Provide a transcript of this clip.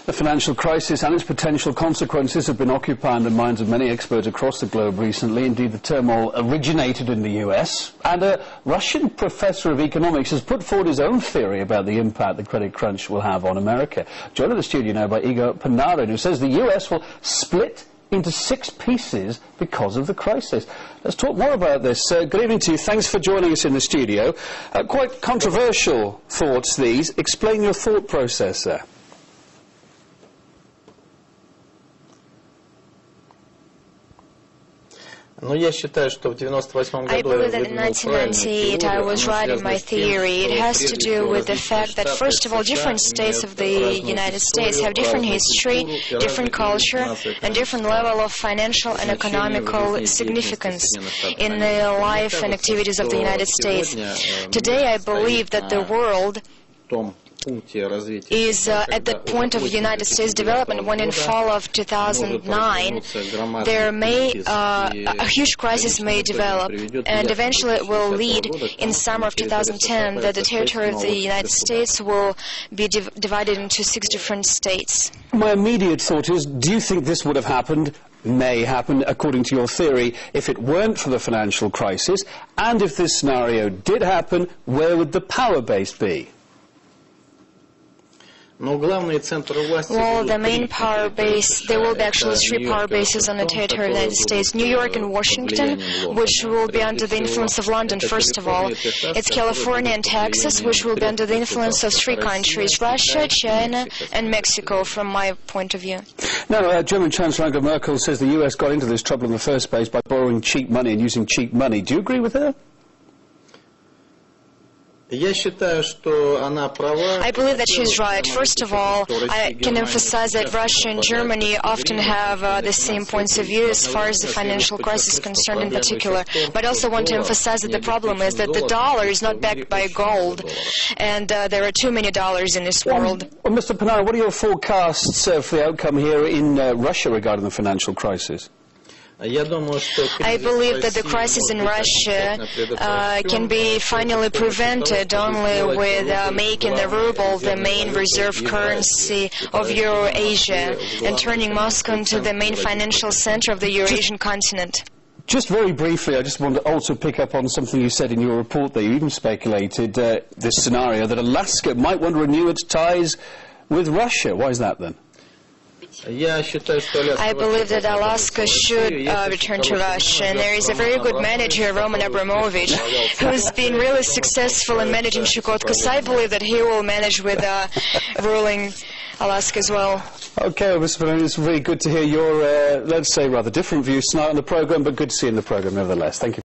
The financial crisis and its potential consequences have been occupying the minds of many experts across the globe recently. Indeed, the turmoil originated in the US, and a Russian professor of economics has put forward his own theory about the impact the credit crunch will have on America. Joined in the studio now by Igor Panarin, who says the US will split into 6 pieces because of the crisis. Let's talk more about this. Good evening to you. Thanks for joining us in the studio. Quite controversial thoughts, these. Explain your thought process there. I believe that in 1998 I was right in my theory. It has to do with the fact that, first of all, different states of the United States have different history, different culture, and different level of financial and economical significance in the life and activities of the United States. Today I believe that the world is at the point of United States development when in fall of 2009 there may a huge crisis may develop, and eventually it will lead in summer of 2010 that the territory of the United States will be divided into 6 different states. My immediate thought is, do you think this would have happened, may happen, according to your theory, if it weren't for the financial crisis? And if this scenario did happen, where would the power base be? Well, the main power base, there will be actually 3 power bases on the territory of the United States. New York and Washington, which will be under the influence of London, first of all. It's California and Texas, which will be under the influence of 3 countries, Russia, China, and Mexico, from my point of view. Now, German Chancellor Angela Merkel says the US got into this trouble in the first place by borrowing cheap money and using cheap money. Do you agree with her? I believe that she's right. First of all, I can emphasize that Russia and Germany often have the same points of view as far as the financial crisis is concerned in particular. But I also want to emphasize that the problem is that the dollar is not backed by gold, and there are too many dollars in this world. Well, Mr. Panarin, what are your forecasts for the outcome here in Russia regarding the financial crisis? I believe that the crisis in Russia can be finally prevented only with making the ruble the main reserve currency of Eurasia and turning Moscow into the main financial center of the Eurasian continent. Just very briefly, I just want to also pick up on something you said in your report there. You even speculated this scenario that Alaska might want to renew its ties with Russia. Why is that then? I believe that Alaska should return to Russia, and there is a very good manager, Roman Abramovich, who's been really successful in managing Chukotka, so I believe that he will manage with ruling Alaska as well. Okay, Mr. Panarin, it's really good to hear your, let's say, rather different views tonight on the programme, but good to see you in the programme nevertheless. Thank you.